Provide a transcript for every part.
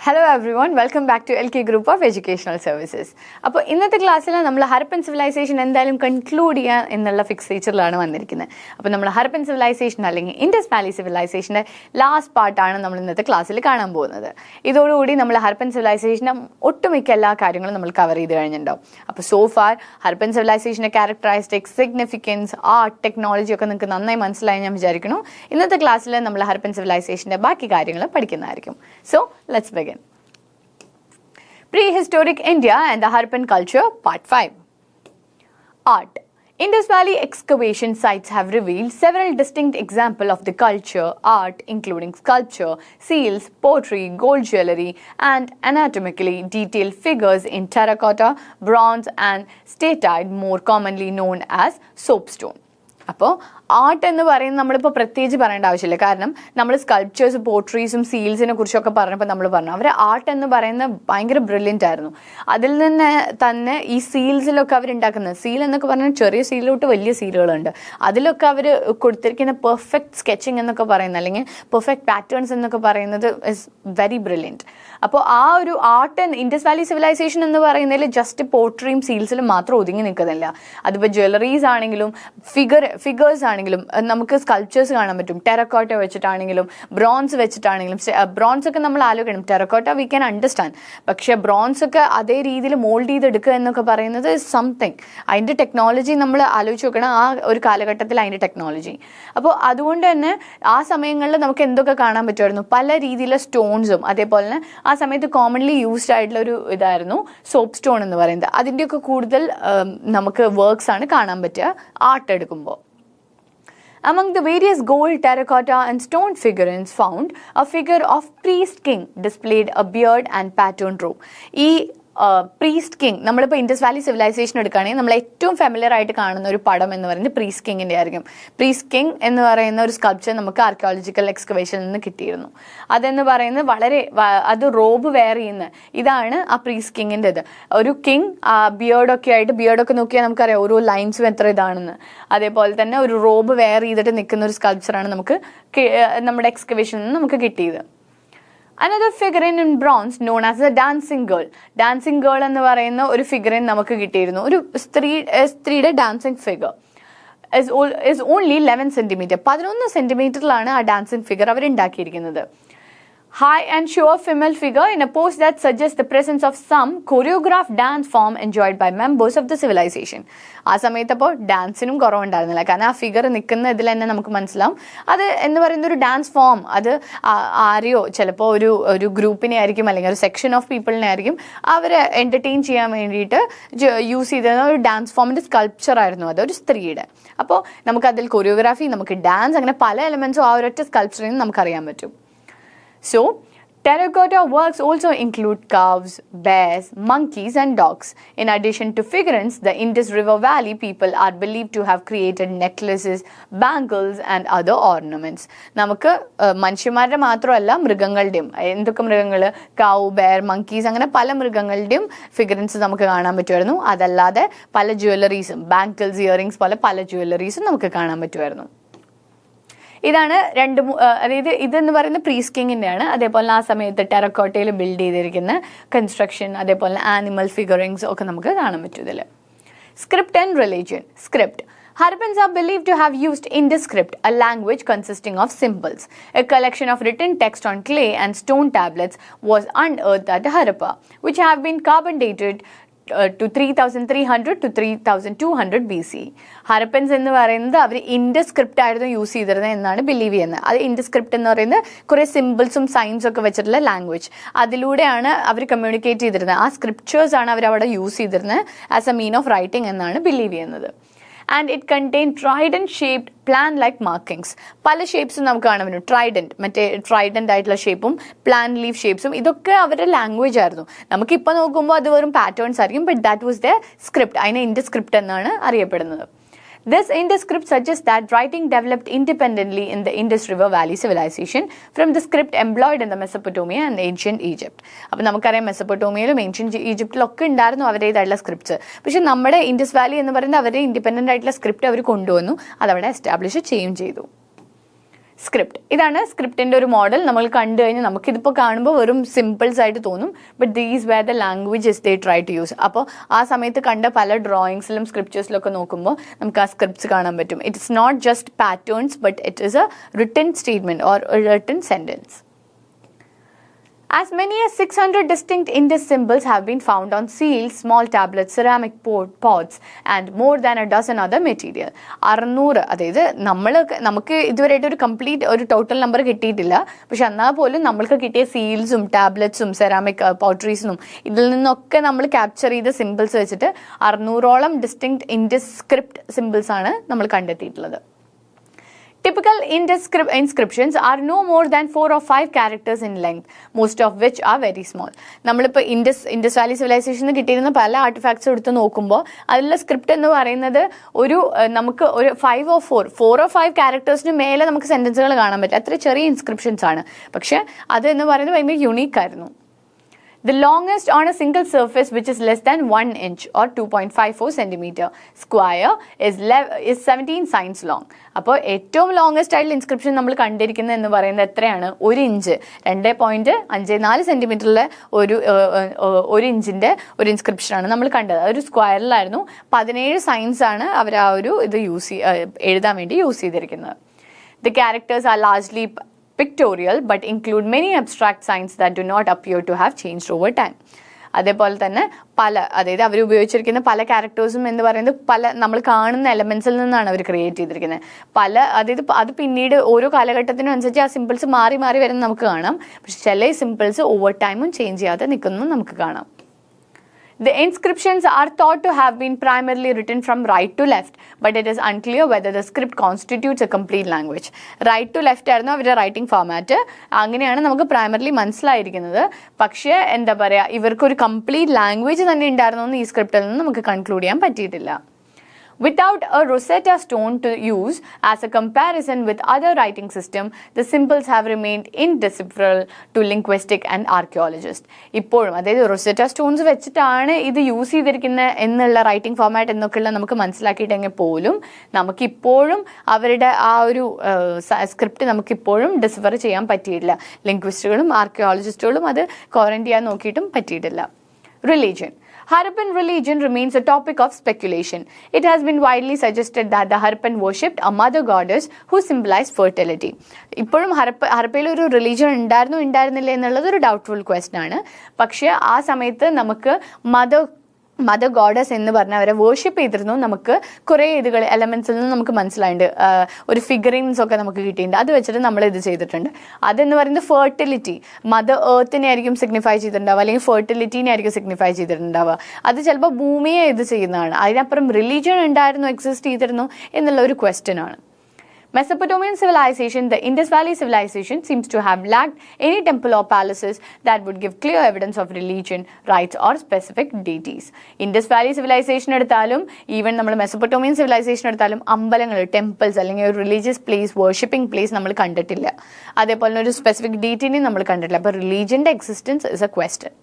Hello everyone, welcome back to LK Group of Educational Services. അപ്പോൾ ഇന്നത്തെ ക്ലാസ്സിൽ നമ്മൾ ഹരപ്പൻ സിവിലൈസേഷൻ എന്തായാലും കൺക്ലൂഡ് ചെയ്യാൻ എന്നുള്ള ഫിക്സ് ഫീച്ചറിലാണ് വന്നിരിക്കുന്നത്. അപ്പോൾ നമ്മൾ ഹരപ്പൻ സിവിലൈസേഷൻ അല്ലെങ്കിൽ ഇൻഡസ് വാലി സിവിലൈസേഷൻ്റെ ലാസ്റ്റ് പാർട്ടാണ് നമ്മൾ ഇന്നത്തെ ക്ലാസ്സിൽ കാണാൻ പോകുന്നത്. ഇതോടുകൂടി നമ്മൾ ഹരപ്പൻ സിവിലൈസേഷൻ്റെ ഒട്ടുമിക്ക എല്ലാ കാര്യങ്ങളും നമ്മൾ കവർ ചെയ്ത് കഴിഞ്ഞിട്ടുണ്ടാവും. അപ്പോൾ സോ ഫാർ ഹരപ്പൻ സിവിലൈസേഷൻ്റെ ക്യാരക്ടറിസ്റ്റിക്സ്, സിഗ്നിഫിക്കൻസ്, ആർട്ട്, ടെക്നോളജി ഒക്കെ നിങ്ങൾക്ക് നന്നായി മനസ്സിലായി ഞാൻ വിചാരിക്കുന്നു. ഇന്നത്തെ ക്ലാസ്സിൽ നമ്മൾ ഹരപ്പൻ സിവിലൈസേഷൻ്റെ ബാക്കി കാര്യങ്ങൾ പഠിക്കുന്നതായിരിക്കും. So let's begin. Prehistoric India and the Harappan Culture, Part 5. Art. Indus Valley excavation sites have revealed several distinct examples of the culture, art, including sculpture, seals, pottery, gold jewelry, and anatomically detailed figures in terracotta, bronze, and statite, more commonly known as soapstone. അപ്പോൾ art എന്ന് പറയുന്നത് നമ്മളിപ്പോൾ പ്രത്യേകിച്ച് പറയേണ്ട ആവശ്യമില്ല. കാരണം നമ്മൾ sculptures, പോട്രീസും സീൽസിനെ കുറിച്ചൊക്കെ പറഞ്ഞപ്പോൾ നമ്മൾ പറഞ്ഞു അവർ ആർട്ട് എന്ന് പറയുന്നത് ഭയങ്കര ബ്രില്യൻ്റ് ആയിരുന്നു. അതിൽ നിന്ന് തന്നെ ഈ സീൽസിലൊക്കെ അവരുണ്ടാക്കുന്നത്, സീൽ എന്നൊക്കെ പറഞ്ഞാൽ ചെറിയ സീലിലോട്ട് വലിയ സീലുകളുണ്ട്, അതിലൊക്കെ അവർ കൊടുത്തിരിക്കുന്ന പെർഫെക്റ്റ് സ്കെച്ചിങ് എന്നൊക്കെ പറയുന്നത് അല്ലെങ്കിൽ പെർഫെക്റ്റ് പാറ്റേൺസ് എന്നൊക്കെ പറയുന്നത് ഇസ് വെരി ബ്രില്യൻറ്റ്. അപ്പോൾ ആ ഒരു ആർട്ട് ഇൻഡസ് വാലി സിവിലൈസേഷൻ എന്ന് പറയുന്നതിൽ ജസ്റ്റ് പോട്രിയും സീൽസിലും മാത്രം ഒതുങ്ങി നിൽക്കുന്നില്ല. അതിപ്പോൾ ജ്വല്ലറീസ് ആണെങ്കിലും ഫിഗേഴ്സ് ആണെങ്കിലും നമുക്ക് സ്കൾപ്ചേഴ്സ് കാണാൻ പറ്റും. ടെറക്കോട്ട വെച്ചിട്ടാണെങ്കിലും ബ്രോൺസ് വെച്ചിട്ടാണെങ്കിലും, ബ്രോൺസ് ഒക്കെ നമ്മൾ ആലോചിക്കണം. ടെറക്കോട്ട വി ക്യാൻ അണ്ടർസ്റ്റാൻഡ്, പക്ഷേ ബ്രോൺസ് ഒക്കെ അതേ രീതിയിൽ മോൾഡ് ചെയ്തെടുക്കുക എന്നൊക്കെ പറയുന്നത് സംതിങ്. അതിൻ്റെ ടെക്നോളജി നമ്മൾ ആലോചിച്ച് നോക്കണം, ആ ഒരു കാലഘട്ടത്തിൽ അതിൻ്റെ ടെക്നോളജി. അപ്പോൾ അതുകൊണ്ട് തന്നെ ആ സമയങ്ങളിൽ നമുക്ക് എന്തൊക്കെ കാണാൻ പറ്റുമായിരുന്നു, പല രീതിയിലുള്ള സ്റ്റോൺസും. അതേപോലെ തന്നെ ആ സമയത്ത് കോമൺലി യൂസ്ഡ് ആയിട്ടുള്ള ഒരു ഇതായിരുന്നു സോപ്പ് സ്റ്റോൺ എന്ന് പറയുന്നത്. അതിൻ്റെയൊക്കെ കൂടുതൽ നമുക്ക് വർക്ക്സ് ആണ് കാണാൻ പറ്റുക ആർട്ട് എടുക്കുമ്പോൾ. Among the various gold, terracotta and stone figurines found, a figure of priest king displayed a beard and patterned robe. Priest king, നമ്മളിപ്പോൾ ഇൻഡസ് വാലി സിവിലൈസേഷൻ എടുക്കുകയാണെങ്കിൽ നമ്മൾ ഏറ്റവും ഫെമിലിയർ ആയിട്ട് കാണുന്ന ഒരു പടം എന്ന് പറയുന്നത് പ്രീസ്റ്റ് കിങ്ങിൻ്റെ ആയിരിക്കും. പ്രീസ്റ്റ് കിങ് എന്ന് പറയുന്ന ഒരു സ്കൾപ്ചർ നമുക്ക് ആർക്കിയോളജിക്കൽ എക്സ്കവേഷനിൽ നിന്ന് കിട്ടിയിരുന്നു. അതെന്ന് പറയുന്നത് വളരെ അത് റോബ് വെയർ ചെയ്യുന്ന ഇതാണ് ആ പ്രീസ്റ്റ് കിങ്ങിൻ്റെത്. ഒരു കിങ് ബിയേർഡൊക്കെ ആയിട്ട്, ബിയേർഡൊക്കെ നോക്കിയാൽ നമുക്കറിയാം ഓരോ ലൈൻസും എത്ര ഇതാണെന്ന്. അതേപോലെ തന്നെ ഒരു റോബ് വെയർ ചെയ്തിട്ട് നിൽക്കുന്ന ഒരു സ്കൾപ്ചറാണ് നമുക്ക് നമ്മുടെ എക്സ്കവേഷനിൽ നിന്ന് നമുക്ക് കിട്ടിയത്. Another figurine in bronze known as the dancing girl. Dancing girl എന്ന് പറയുന്ന ഒരു ഫിഗറിൻ നമുക്ക് കിട്ടിയിരുന്നു. ഒരു സ്ത്രീയുടെ dancing figure is only 11 cm. 11 സെന്റിമീറ്ററിലാണ് ആ ഡാൻസിങ് ഫിഗർ അവരുണ്ടാക്കിയിരിക്കുന്നത്. High and sure female figure in a pose that suggests the presence of some choreographed dance form enjoyed by members of the civilization. ആ സമയത്ത് അപ്പോൾ ഡാൻസിനും കുറവുണ്ടായിരുന്നില്ല. കാരണം ആ ഫിഗർ നിൽക്കുന്ന ഇതിൽ തന്നെ നമുക്ക് മനസ്സിലാവും അത് എന്ന് പറയുന്ന ഒരു ഡാൻസ് ഫോം. അത് ആരെയോ ചിലപ്പോൾ ഒരു ഗ്രൂപ്പിനെ ആയിരിക്കും അല്ലെങ്കിൽ ഒരു സെക്ഷൻ ഓഫ് പീപ്പിളിനെ ആയിരിക്കും അവരെ എൻ്റർടൈൻ ചെയ്യാൻ വേണ്ടിയിട്ട് യൂസ് ചെയ്തിരുന്ന ഒരു ഡാൻസ് ഫോമിൻ്റെ സ്കൾപ്ചർ ആയിരുന്നു അത്, ഒരു സ്ത്രീയുടെ. അപ്പോൾ നമുക്കതിൽ കൊറിയോഗ്രാഫി, നമുക്ക് ഡാൻസ്, അങ്ങനെ പല എലമെൻസും ആ ഒരൊറ്റ സ്കൾപ്ചറിൽ നിന്ന് നമുക്കറിയാൻ പറ്റും. So, terracotta works also include cows, bears, monkeys and dogs. In addition to figurines, the Indus River Valley people are believed to have created necklaces, bangles and other ornaments. നമുക്ക് മനുഷ്യന്മാരുടെ മാത്രമല്ല മൃഗങ്ങളുടെയും, എന്തൊക്കെ മൃഗങ്ങൾ, കൗ, ബെയർ, മങ്കീസ്, അങ്ങനെ പല മൃഗങ്ങളുടെയും ഫിഗറൻസ് നമുക്ക് കാണാൻ പറ്റുമായിരുന്നു. അതല്ലാതെ പല ജ്വല്ലറീസും, ബാങ്കിൾസ്, ഇയറിങ്സ് പോലെ പല ജ്വല്ലറീസും നമുക്ക് കാണാൻ പറ്റുമായിരുന്നു. ഇതാണ് അതായത് ഇതെന്ന് പറയുന്നത് പ്രീസ്റ്റ് കിങ്ങിൻ്റെയാണ്. അതേപോലെ ആ സമയത്ത് ടെറക്കോട്ടയിൽ ബിൽഡ് ചെയ്തിരിക്കുന്ന കൺസ്ട്രക്ഷൻ, അതേപോലെ ആനിമൽ ഫിഗറിങ്സ് ഒക്കെ നമുക്ക് കാണാൻ പറ്റും ഇതിൽ. Script and religion. Script. Harappans are believed to have used Indus script, a language consisting of symbols. A collection of written text on clay and stone tablets was unearthed at Harappa, which have been carbon dated to 3300 to 3200 BC. Harappans എന്ന് പറയുന്നത് അവർ Indus script ആയിരുന്നു use ചെയ്തിരുന്നത് എന്നാണ് believe ചെയ്യുന്നത്. അത് Indus script എന്ന് പറയുന്നത് കുറേ സിമ്പിൾസും സൈൻസും ഒക്കെ വെച്ചിട്ടുള്ള ലാംഗ്വേജ്. അതിലൂടെയാണ് അവർ കമ്മ്യൂണിക്കേറ്റ് ചെയ്തിരുന്നത്. ആ സ്ക്രിപ്റ്റേഴ്സ് ആണ് അവരവിടെ യൂസ് ചെയ്തിരുന്നത് as A mean of writing എന്നാണ് ബിലീവ് ചെയ്യുന്നത്. And it contained trident-shaped plan-like markings. പല ഷേപ്സും നമുക്ക് കാണാൻ പറ്റും. മറ്റേ ട്രൈഡൻ്റ് ആയിട്ടുള്ള ഷേപ്പും പ്ലാൻ ലീഫ് ഷേപ്സും ഇതൊക്കെ അവരുടെ ലാംഗ്വേജ് ആയിരുന്നു. നമുക്കിപ്പോൾ നോക്കുമ്പോൾ അത് വെറും പാറ്റേൺസ് ആയിരിക്കും, but that was the script. അതിനെ ഇൻഡസ് സ്ക്രിപ്റ്റ് എന്നാണ് അറിയപ്പെടുന്നത്. This Indus script suggests that writing developed independently in the Indus River Valley civilization from the script employed in the Mesopotamia and ancient Egypt. അപ്പോൾ നമുക്കറിയാം മെസപ്പൊട്ടോമിയയിലും ancient ഈജിപ്തിലും ഒക്കെ ഉണ്ടായിരുന്നു അവരുടേതായിട്ടുള്ള scripts. പക്ഷെ നമ്മുടെ ഇൻഡസ് വാലി എന്ന് പറയുന്നത് അവരുടെ ഇൻഡിപെൻഡൻ്റ് ആയിട്ടുള്ള സ്ക്രിപ്റ്റ് അവർ കൊണ്ടുവന്നു, അതവിടെ എസ്റ്റാബ്ലിഷ് ചെയ്യുകയും ചെയ്തു. സ്ക്രിപ്റ്റ്. ഇതാണ് സ്ക്രിപ്റ്റിൻ്റെ ഒരു മോഡൽ. നമ്മൾ കണ്ടു കഴിഞ്ഞാൽ നമുക്കിതിപ്പോൾ കാണുമ്പോൾ വെറും സിമ്പിൾസ് ആയിട്ട് തോന്നും, but these were the languages they try to use. അപ്പോൾ ആ സമയത്ത് കണ്ട പല ഡ്രോയിങ്സിലും സ്ക്രിപ്റ്റേഴ്സിലൊക്കെ നോക്കുമ്പോൾ നമുക്ക് ആ സ്ക്രിപ്റ്റ്സ് കാണാൻ പറ്റും. It's not just patterns, but it is a written statement or written sentence. As many as 600 distinct Indus symbols have been found on seals, small tablets, ceramic pots and more than a dozen other material. 600, അതായത് നമുക്ക് ഇതുവരെയായിട്ട് ഒരു complete ഒരു total number കിട്ടിയിട്ടില്ല. പക്ഷെ എന്നാൽ പോലും നമ്മൾക്ക് കിട്ടിയ സീൽസും ടാബ്ലറ്റ്സും സെറാമിക് പോട്രീസും ഇതിൽ നിന്നൊക്കെ നമ്മൾ ക്യാപ്ചർ ചെയ്ത സിമ്പിൾസ് വെച്ചിട്ട് 600ഓളം ഡിസ്റ്റിങ്ക്ട് ഇൻഡസ് സ്ക്രിപ്റ്റ് സിമ്പിൾസ് ആണ് നമ്മൾ കണ്ടെത്തിയിട്ടുള്ളത്. Typical Indus inscriptions are no more than 4 or 5 characters in length, most of which are very small. നമ്മളിപ്പോൾ ഇൻഡസ് വാലി സിവിലൈസേഷന് കിട്ടിയിരുന്ന പല ആർട്ടിഫാക്ട്സ് എടുത്ത് നോക്കുമ്പോൾ അതിലുള്ള സ്ക്രിപ്റ്റ് എന്ന് പറയുന്നത് നമുക്ക് ഒരു 4 or 5 ക്യാരക്ടേഴ്സിന് മേലെ നമുക്ക് സെൻറ്റൻസുകൾ കാണാൻ പറ്റും. അത്ര ചെറിയ ഇൻസ്ക്രിപ്ഷൻസ് ആണ്. പക്ഷേ അത് എന്ന് പറയുന്നത് ഭയങ്കര യുണീക്ക് ആയിരുന്നു. The longest on a single surface, which is less than 1 inch or 2.54 centimeter square, is 17 signs long. അപ്പോൾ ഏറ്റവും ലോങ്സ്റ്റ് ആയിട്ടുള്ള ഇൻസ്ക്രിപ്ഷൻ നമ്മൾ കണ്ടിരിക്കുന്നത് എന്ന് പറയുന്നത് എത്രയാണ്? 1 ഇഞ്ച് 2.54 സെൻറ്റിമീറ്ററിലെ ഒരു ഇഞ്ചിൻ്റെ ഒരു ഇൻസ്ക്രിപ്ഷനാണ് നമ്മൾ കണ്ടത്. അതൊരു സ്ക്വയറിലായിരുന്നു. 17 സൈൻസ് ആണ് അവർ ആ ഒരു ഇത് എഴുതാൻ വേണ്ടി യൂസ് ചെയ്തിരിക്കുന്നത്. The characters are largely pictorial but include many abstract signs that do not appear to have changed over time. അതേപോലെ തന്നെ അതായത് അവർ ഉപയോഗിച്ചിരിക്കുന്ന പല ക്യാരക്ടേഴ്സും എന്ന് പറയുന്നത് നമ്മൾ കാണുന്ന എലമെന്റ്സിൽ നിന്നാണ് അവർ ക്രിയേറ്റ് ചെയ്തിരിക്കുന്നത്. അതായത് അത് പിന്നീട് ഓരോ കാലഘട്ടത്തിനും അനുസരിച്ച് ആ സിമ്പിൾസ് മാറി മാറി വരുന്നത് നമുക്ക് കാണാം. പക്ഷെ ചില സിമ്പിൾസ് ഓവർ ടൈമും ചേഞ്ച് ചെയ്യാതെ നിൽക്കുന്നതും നമുക്ക് കാണാം. The inscriptions are thought to have been primarily written from right to left, but it is unclear whether the script constitutes a complete language. Right to left ആയിരുന്നു അവരുടെ റൈറ്റിംഗ് ഫോർമാറ്റ്. അങ്ങനെയാണ് നമുക്ക് primarily മനസ്സിലായിരിക്കുന്നത്. പക്ഷേ എന്താ പറയുക, ഇവർക്കൊരു കംപ്ലീറ്റ് ലാംഗ്വേജ് തന്നെ ഉണ്ടായിരുന്നു എന്ന് ഈ സ്ക്രിപ്റ്റിൽ നിന്ന് നമുക്ക് കൺക്ലൂഡ് ചെയ്യാൻ പറ്റിയിട്ടില്ല. Without a Rosetta Stone to use as a comparison with other writing system, the symbols have remained indecipherable to linguistic and archaeologists. ഇപ്പോഴും അതായത് റൊസെറ്റ സ്റ്റോൺസ് വെച്ചിട്ടാണ് ഇത് യൂസ് ചെയ്തിരിക്കുന്നത് എന്നുള്ള റൈറ്റിംഗ് ഫോർമാറ്റ് എന്നൊക്കെയുള്ള നമുക്ക് മനസ്സിലാക്കിയിട്ടെങ്കിൽ പോലും നമുക്കിപ്പോഴും അവരുടെ ആ ഒരു സ്ക്രിപ്റ്റ് നമുക്കിപ്പോഴും ഡിസിഫർ ചെയ്യാൻ പറ്റിയിട്ടില്ല. ലിംഗ്വിസ്റ്റുകളും ആർക്കിയോളജിസ്റ്റുകളും അത് കോറന്റ് ചെയ്യാൻ നോക്കിയിട്ടും പറ്റിയിട്ടില്ല. Religion. Harappan religion remains a topic of speculation. It has been widely suggested that the Harappan worshipped a mother goddess who symbolized fertility. ഇപ്പോഴും ഹരപ്പയിൽ ഒരു റിലീജിയൻ ഉണ്ടായിരുന്നില്ല എന്നുള്ളത് ഒരു ഡൗട്ട്ഫുൾ ക്വസ്റ്റ്യൻ ആണ്. പക്ഷേ ആ സമയത്ത് നമുക്ക് മദർ ഗോഡസ് എന്ന് പറഞ്ഞാൽ അവരെ വേർഷിപ്പ് ചെയ്തിരുന്നു. നമുക്ക് കുറേ എലമെന്റ്സിൽ നിന്ന് നമുക്ക് മനസ്സിലായിട്ടുണ്ട്. ഒരു ഫിഗറിങ്സ് ഒക്കെ നമുക്ക് കിട്ടിയിട്ടുണ്ട്. അത് വെച്ചിട്ട് നമ്മൾ ഇത് ചെയ്തിട്ടുണ്ട്. അതെന്ന് പറയുന്നത് ഫെർട്ടിലിറ്റി, മദർ എർത്തിനെ ആയിരിക്കും സിഗ്നിഫൈ ചെയ്തിട്ടുണ്ടാവുക, അല്ലെങ്കിൽ ഫെർട്ടിലിറ്റീനെ ആയിരിക്കും സിഗ്നിഫൈ ചെയ്തിട്ടുണ്ടാവുക. അത് ചിലപ്പോൾ ഭൂമിയെ ഇത് ചെയ്യുന്നതാണ്. അതിനപ്പുറം റിലീജിയൻ ഉണ്ടായിരുന്നു, എക്സിസ്റ്റ് ചെയ്തിരുന്നു എന്നുള്ള ഒരു ക്വസ്റ്റ്യൻ ആണ്. Mesopotamian civilization, the Indus Valley civilization, seems to have lacked any temple or palaces that would give clear evidence of religion, rites or specific deities. Indus Valley civilization എടുത്താലും even നമ്മൾ Mesopotamian civilisation എടുത്താലും അമ്പലങ്ങൾ, temples അല്ലെങ്കിൽ ഒരു religious place, worshipping place നമ്മൾ കണ്ടിട്ടില്ല. അതേപോലെ തന്നെ ഒരു സ്പെസിഫിക് ഡീറ്റീനെയും നമ്മൾ കണ്ടിട്ടില്ല. അപ്പോൾ റിലീജിയൻ്റെ existence is a question.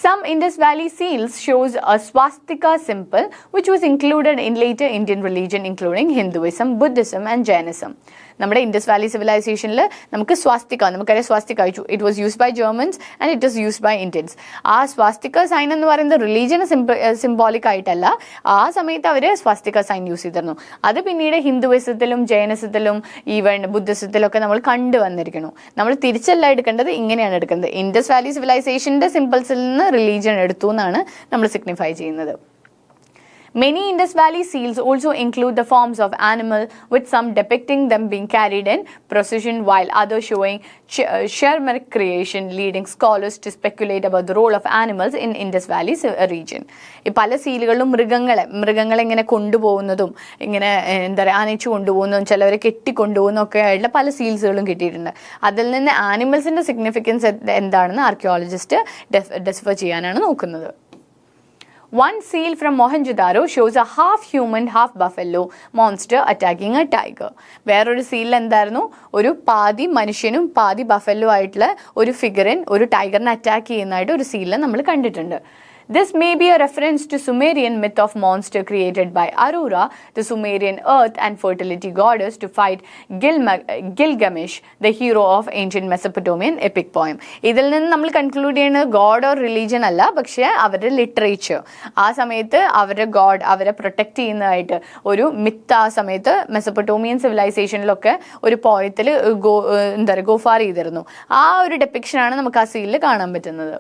Some Indus Valley seals shows a swastika symbol which was included in later Indian religion including Hinduism, Buddhism and Jainism. നമ്മുടെ ഇൻഡസ് വാലി സിവിലൈസേഷനിൽ നമുക്ക് നമുക്കറിയാം swastika it was used by Germans and it was used by Indians. ആ swastika sign എന്ന് പറയുന്നത് religion symbolic ആയിട്ടല്ല, ആ സമയത്ത് അവർ സ്വാസ്തിക സൈൻ യൂസ് ചെയ്തിരുന്നു. അത് പിന്നീട് ഹിന്ദുയിസത്തിലും ജൈനസത്തിലും ഈവൻ ബുദ്ധിസത്തിലൊക്കെ നമ്മൾ കണ്ടുവന്നിരിക്കുന്നു. നമ്മൾ തിരിച്ചല്ല എടുക്കേണ്ടത്, ഇങ്ങനെയാണ് എടുക്കേണ്ടത്. ഇൻഡസ് വാലി സിവിലൈസേഷൻ്റെ സിംബിൾസിൽ നിന്ന് റിലീജിയൻ എടുത്തു എന്നാണ് നമ്മൾ സിഗ്നിഫൈ ചെയ്യുന്നത്. Many Indus Valley seals also include the forms of animal, with some depicting them being carried in procession while others showing Shermeric creation, leading scholars to speculate about the role of animals in Indus Valley region. ഈ പല സീലുകളിലും മൃഗങ്ങളെ ഇങ്ങനെ കൊണ്ടുപോകുന്നതും ഇങ്ങനെ എന്താ പറയുക ആനയിച്ചു കൊണ്ടുപോകുന്നതും ചിലവരെ കെട്ടിക്കൊണ്ടുപോകുന്നതും ഒക്കെ ആയിട്ടുള്ള പല സീൽസുകളും കിട്ടിയിട്ടുണ്ട്. അതിൽ നിന്ന് ആനിമൽസിൻ്റെ സിഗ്നിഫിക്കൻസ് എന്താണെന്ന് ആർക്കിയോളജിസ്റ്റ് ഡിസ്കവർ ചെയ്യാനാണ് നോക്കുന്നത്. One seal from Mohenjo-daro shows a half human, half buffalo monster attacking a tiger. വേറൊരു സീലിൽ എന്തായിരുന്നു, ഒരു പാതി മനുഷ്യനും പാതി ബഫല്ലോ ആയിട്ടുള്ള ഒരു ഫിഗറിൻ ഒരു ടൈഗറിനെ അറ്റാക്ക് ചെയ്യുന്നതായിട്ട് ഒരു സീലിൽ നമ്മൾ കണ്ടിട്ടുണ്ട്. This may be a reference to Sumerian myth of monster created by Arura, the Sumerian earth and fertility goddess, to fight Gilgamesh, the hero of ancient Mesopotamian epic poem. ഇതിൽ നിന്ന് നമ്മൾ കൺക്ലൂഡ് ചെയ്യുന്നത് God or religion അല്ല, പക്ഷേ അവരുടെ literature ആ സമയത്ത് അവരുടെ ഗോഡ് അവരെ പ്രൊട്ടക്റ്റ് ചെയ്യുന്നതായിട്ട് ഒരു മിത്ത് ആ സമയത്ത് മെസപ്പൊട്ടോമിയൻ സിവിലൈസേഷനിലൊക്കെ ഒരു പോയത്തിൽ ഗോഫാർ ചെയ്തിരുന്നു. ആ ഒരു ഡെപ്പിക്ഷനാണ് നമുക്ക് ആ സീനിൽ കാണാൻ പറ്റുന്നത്.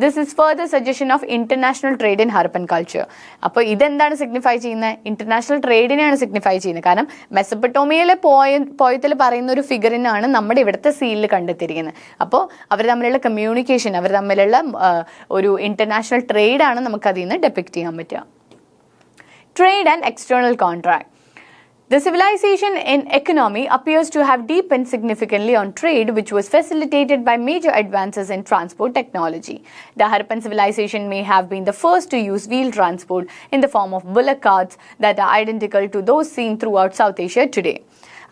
This is further suggestion of international trade in Harappan culture. അപ്പോൾ ഇതെന്താണ് സിഗ്നിഫൈ ചെയ്യുന്നത്? ഇന്റർനാഷണൽ ട്രേഡിനെയാണ് സിഗ്നിഫൈ ചെയ്യുന്നത്. കാരണം മെസപ്പൊട്ടോമിയയിലെ പോയത്തിൽ പറയുന്ന ഒരു ഫിഗറിനാണ് നമ്മുടെ ഇവിടുത്തെ സീലിൽ കണ്ടെത്തിയിരിക്കുന്നത്. അപ്പോൾ അവർ തമ്മിലുള്ള കമ്മ്യൂണിക്കേഷൻ, അവർ തമ്മിലുള്ള ഒരു ഇന്റർനാഷണൽ ട്രേഡാണ് നമുക്ക് അതിൽ നിന്ന് ഡെപ്പിക്റ്റ് ചെയ്യാൻ പറ്റുക. Trade and external contract. The civilization in economy appears to have deepened significantly on trade, which was facilitated by major advances in transport technology. The Harappan civilization may have been the first to use wheel transport in the form of bullock carts that are identical to those seen throughout South Asia today.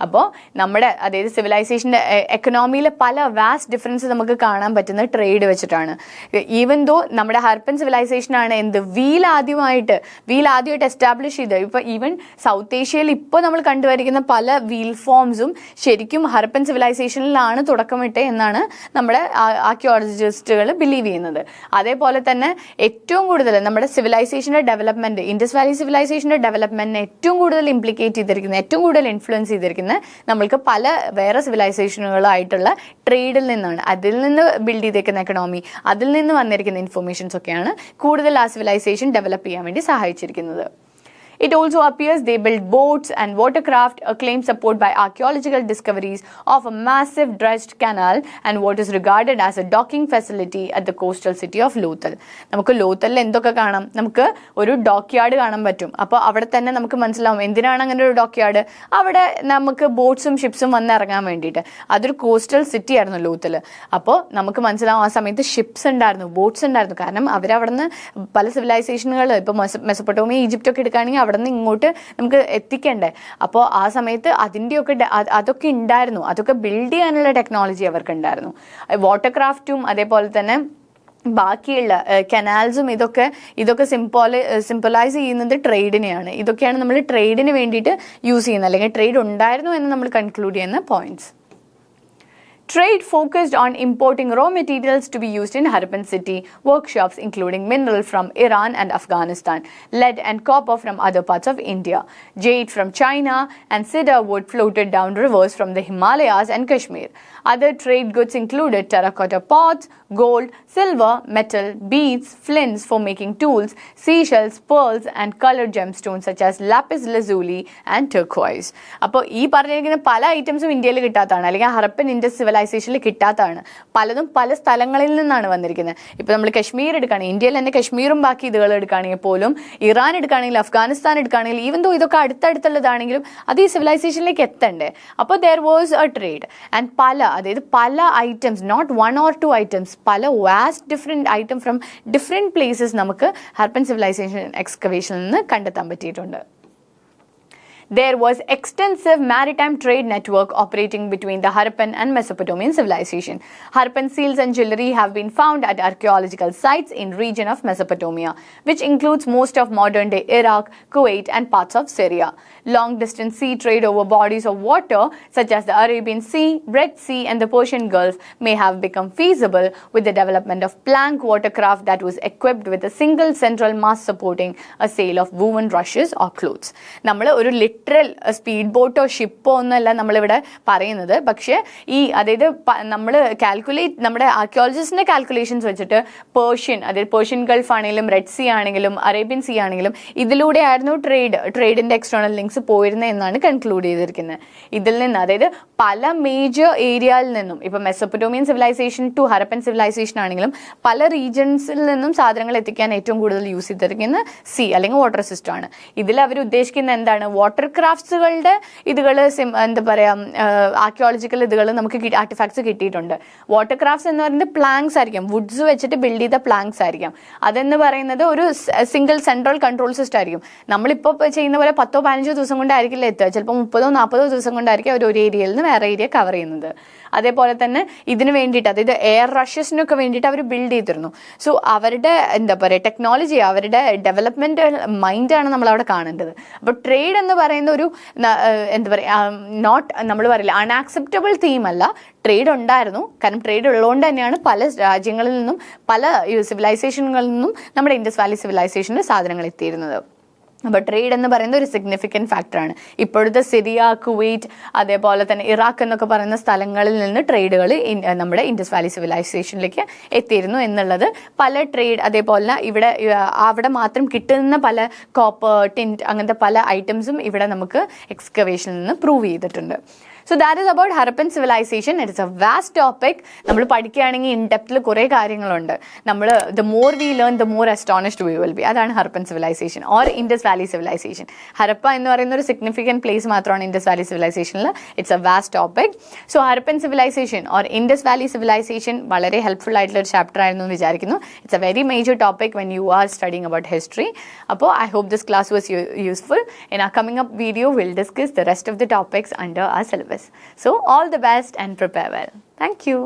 അപ്പോൾ നമ്മുടെ അതായത് സിവിലൈസേഷൻ്റെ എക്കണോമിയിലെ പല vast difference നമുക്ക് കാണാൻ പറ്റുന്ന trade വെച്ചിട്ടാണ്. Even though നമ്മുടെ ഹർപ്പൻ സിവിലൈസേഷനാണ് wheel ആദ്യമായിട്ട് എസ്റ്റാബ്ലിഷ് ചെയ്ത്. ഇപ്പോൾ ഈവൻ സൗത്ത് ഏഷ്യയിൽ ഇപ്പോൾ നമ്മൾ കണ്ടുവരിക്കുന്ന പല വീൽ ഫോംസും ശരിക്കും ഹർപ്പൻ സിവിലൈസേഷനിലാണ് തുടക്കമിട്ടേ എന്നാണ് നമ്മുടെ ആർക്കിയോളജിസ്റ്റുകൾ ബിലീവ് ചെയ്യുന്നത്. അതേപോലെ തന്നെ ഏറ്റവും കൂടുതൽ നമ്മുടെ സിവിലൈസേഷൻ്റെ ഡെവലപ്മെൻറ്റ്, ഇൻഡസ് വാലി സിവിലൈസേഷൻ്റെ ഡെവലപ്മെൻറ്റിനെ ഏറ്റവും കൂടുതൽ ഇംപ്ലിക്കേറ്റ് ചെയ്തിരിക്കുന്നത്, ഏറ്റവും കൂടുതൽ ഇൻഫ്ലുവൻസ് ചെയ്തിരിക്കുന്നത് നമ്മൾക്ക് പല വേറെ സിവിലൈസേഷനുകളായിട്ടുള്ള ട്രേഡിൽ നിന്നാണ്. അതിൽ നിന്ന് ബിൽഡ് ചെയ്തേക്കുന്ന എക്കണോമി, അതിൽ നിന്ന് വന്നിരിക്കുന്ന ഇൻഫർമേഷൻസ് ഒക്കെയാണ് കൂടുതൽ ആ സിവിലൈസേഷൻ ഡെവലപ്പ് ചെയ്യാൻ വേണ്ടി സഹായിച്ചിരിക്കുന്നത്. It also appears they built boats and watercraft, a claim supported by archaeological discoveries of a massive dredged canal and what is regarded as a docking facility at the coastal city of Lothal. നമുക്ക് ലോത്തലിൽ എന്തൊക്കെ കാണാം? നമുക്ക് ഒരു dock yard കാണാൻ പറ്റും. അപ്പോൾ അവിടെ തന്നെ നമുക്ക് മനസ്സിലാവും എന്തിനാണ് അങ്ങനെ ഒരു ഡോക്ക് യാർഡ്. അവിടെ നമുക്ക് ബോട്ട്സും ഷിപ്സും വന്ന് ഇറങ്ങാൻ വേണ്ടിയിട്ട്. അതൊരു കോസ്റ്റൽ സിറ്റി ആയിരുന്നു ലോത്തൽ. അപ്പോൾ നമുക്ക് മനസ്സിലാവും ആ സമയത്ത് ഷിപ്സ് ഉണ്ടായിരുന്നു, ബോട്ട്സ് ഉണ്ടായിരുന്നു. കാരണം അവരവിടുന്ന് പല സിവിലൈസേഷനുകൾ, ഇപ്പോൾ മെസപ്പൊട്ടോമിയ, ഈജിപ്റ്റൊക്കെ എടുക്കുകയാണെങ്കിൽ അവിടെ നിന്ന് ഇങ്ങോട്ട് നമുക്ക് എത്തിക്കണ്ടേ. അപ്പോൾ ആ സമയത്ത് അതൊക്കെ ഉണ്ടായിരുന്നു. അതൊക്കെ ബിൽഡ് ചെയ്യാനുള്ള ടെക്നോളജി അവർക്ക് ഉണ്ടായിരുന്നു. വാട്ടർക്രാഫ്റ്റും അതേപോലെ തന്നെ ബാക്കിയുള്ള കനാൽസും ഇതൊക്കെ സിംപലൈസ് ചെയ്യുന്നത് ട്രേഡിനെയാണ്. ഇതൊക്കെയാണ് നമ്മൾ ട്രേഡിന് വേണ്ടിയിട്ട് യൂസ് ചെയ്യുന്നത്, അല്ലെങ്കിൽ ട്രേഡ് ഉണ്ടായിരുന്നു എന്ന് നമ്മൾ കൺക്ലൂഡ് ചെയ്യുന്ന points. Trade focused on importing raw materials to be used in Harappan city workshops, including mineral from Iran and Afghanistan, lead and copper from other parts of India, jade from China, and cedar wood floated down rivers from the Himalayas and Kashmir. Other trade goods included terracotta pots, gold, silver, metal, beads, flints for making tools, seashells, pearls, and colored gemstones such as lapis lazuli and turquoise. അപ്പോൾ ഈ പറഞ്ഞിരിക്കുന്ന പല ഐറ്റംസും ഇന്ത്യയിൽ കിട്ടാത്തതാണ്, അല്ലെങ്കിൽ ഹറപ്പൻ Indus സിവിലൈസേഷനിൽ കിട്ടാത്തതാണ്. പലതും പല സ്ഥലങ്ങളിൽ നിന്നാണ് വന്നിരിക്കുന്നത്. ഇപ്പോൾ നമ്മൾ കശ്മീർ എടുക്കുകയാണെങ്കിൽ, ഇന്ത്യയിൽ തന്നെ കശ്മീറും ബാക്കി ഇതുകൾ എടുക്കുകയാണെങ്കിൽ പോലും, ഇറാൻ എടുക്കുകയാണെങ്കിൽ, അഫ്ഗാനിസ്ഥാൻ എടുക്കുകയാണെങ്കിൽ, ഈവൻ ദോ ഇതൊക്കെ അടുത്തടുത്തുള്ളതാണെങ്കിലും അത് ഈ സിവിലൈസേഷനിലേക്ക് എത്തണ്ടേ. അപ്പോൾ there was a trade and പല items, not one or two items, പല vast different item from different places നമുക്ക് ഹർപ്പൻ സിവിലൈസേഷൻ എക്സ്കവേഷനിൽ നിന്ന് കണ്ടെത്താൻ പറ്റിയിട്ടുണ്ട്. There was extensive maritime trade network operating between the Harappan and Mesopotamian civilization. Harappan seals and jewelry have been found at archaeological sites in region of Mesopotamia, which includes most of modern-day Iraq, Kuwait, and parts of Syria. Long-distance sea trade over bodies of water, such as the Arabian Sea, Red Sea, and the Persian Gulf, may have become feasible with the development of plank watercraft that was equipped with a single central mast supporting a sail of woven rushes or clothes. നമ്മൾ ഒരു literal speed ബോട്ടോ ഷിപ്പോ ഒന്നുമല്ല നമ്മളിവിടെ പറയുന്നത്. പക്ഷേ അതായത് നമ്മൾ നമ്മുടെ ആർക്കിയോളജിസ്റ്റിൻ്റെ calculations വെച്ചിട്ട് പേർഷ്യൻ ഗൾഫ് ആണെങ്കിലും റെഡ് സീ ആണെങ്കിലും അറേബ്യൻ സീ ആണെങ്കിലും ഇതിലൂടെ ആയിരുന്നു ട്രേഡിൻ്റെ എക്സ്റ്റേണൽ ലിങ്ക്സ് പോയിരുന്നത് എന്നാണ് കൺക്ലൂഡ് ചെയ്തിരിക്കുന്നത്. ഇതിൽ നിന്ന് അതായത് പല മേജർ ഏരിയയിൽ നിന്നും, ഇപ്പോൾ മെസപ്പൊട്ടോമിയൻ സിവിലൈസേഷൻ ടു ഹറപ്പൻ സിവിലൈസേഷൻ ആണെങ്കിലും പല റീജൻസിൽ നിന്നും സാധനങ്ങൾ എത്തിക്കാൻ ഏറ്റവും കൂടുതൽ യൂസ് ചെയ്തിരിക്കുന്ന സീ അല്ലെങ്കിൽ വാട്ടർ സിസ്റ്റം ആണ്. ഇതിൽ അവർ ഉദ്ദേശിക്കുന്ന എന്താണ്? വാട്ടർ വാട്ടർ ക്രാഫ്റ്റ്സുകളുടെ ഇതുകൾ എന്താ പറയുക ആർക്കിയോളജിക്കൽ ഇതുകൾ നമുക്ക് ആർട്ടിഫാക്ട്സ് കിട്ടിയിട്ടുണ്ട്. വാട്ടർ ക്രാഫ്റ്റ്സ് എന്ന് പറയുന്നത് പ്ലാങ്സ് ആയിരിക്കും, വുഡ്സ് വെച്ചിട്ട് ബിൽഡ് ചെയ്ത പ്ലാങ്സ് ആയിരിക്കും. അതെന്ന് പറയുന്നത് ഒരു സിംഗിൾ സെൻട്രൽ കൺട്രോൾ സിസ്റ്റം ആയിരിക്കും. നമ്മളിപ്പോൾ ചെയ്യുന്ന പോലെ 10-15 ദിവസം കൊണ്ടായിരിക്കില്ല എത്തുക, ചിലപ്പോൾ 30-40 ദിവസം കൊണ്ടായിരിക്കും അവർ ഒരു ഏരിയയിൽ നിന്ന് വേറെ ഏരിയ കവർ ചെയ്യുന്നത്. അതേപോലെ തന്നെ ഇതിന് വേണ്ടിയിട്ട്, അതായത് എയർ റഷസിനൊക്കെ വേണ്ടിയിട്ട് അവർ ബിൽഡ് ചെയ്തിരുന്നു. സോ അവരുടെ എന്താ പറയുക ടെക്നോളജി, അവരുടെ ഡെവലപ്മെന്റ് മൈൻഡാണ് നമ്മളവിടെ കാണേണ്ടത്. അപ്പോൾ ട്രേഡ് എന്ന് പറയുന്ന ഒരു എന്താ പറയുക നമ്മൾ പറയില്ല അൺആക്സെപ്റ്റബിൾ തീം അല്ല. ട്രേഡ് ഉണ്ടായിരുന്നു, കാരണം ട്രേഡ് ഉള്ളതുകൊണ്ട് തന്നെയാണ് പല രാജ്യങ്ങളിൽ നിന്നും പല സിവിലൈസേഷനുകളിൽ നിന്നും നമ്മുടെ ഇൻഡസ് വാലി സിവിലൈസേഷനിൽ സാധനങ്ങൾ എത്തിയിരുന്നത്. അപ്പോൾ ട്രേഡ് എന്ന് പറയുന്നത് ഒരു സിഗ്നിഫിക്കൻറ്റ് ഫാക്ടറാണ്. ഇപ്പോഴത്തെ സിറിയ, കുവൈറ്റ്, അതേപോലെ തന്നെ ഇറാഖ് എന്നൊക്കെ പറയുന്ന സ്ഥലങ്ങളിൽ നിന്ന് ട്രേഡുകൾ നമ്മുടെ ഇൻഡസ് വാലി സിവിലൈസേഷനിലേക്ക് എത്തിയിരുന്നു എന്നുള്ളത് പല ട്രേഡ്, അതേപോലെ ഇവിടെ അവിടെ മാത്രം കിട്ടുന്ന പല കോപ്പർ, ടിൻറ്റ് അങ്ങനത്തെ പല ഐറ്റംസും ഇവിടെ നമുക്ക് എക്സ്കവേഷനിൽ നിന്ന് പ്രൂവ് ചെയ്തിട്ടുണ്ട്. So that is about Harappan civilization. It is a vast topic. നമ്മൾ പഠിക്കുകയാണെങ്കിൽ ഇൻ ഡെപ്തിൽ കുറേ കാര്യങ്ങളുണ്ട്. നമ്മൾ the more we learn, the more astonished we will be. അതാണ് Harappan civilisation or Indus valley civilisation. Harappa എന്ന് പറയുന്ന ഒരു സിഗ്നിഫിക്കൻറ്റ് പ്ലേസ് മാത്രമാണ് ഇൻഡസ് വാലി സിവിലൈസേഷനിൽ. It's a vast topic. So Harappan civilisation or Indus valley civilisation വളരെ ഹെൽപ്ഫുൾ ആയിട്ടുള്ള ഒരു ചാപ്റ്റർ ആയിരുന്നു എന്ന് വിചാരിക്കുന്നു. It's a very major topic when you are studying about history. അപ്പോൾ I hope this class was useful. In our coming up video, we'll discuss the rest of the topics under our syllabus. So all the best and prepare well. Thank you.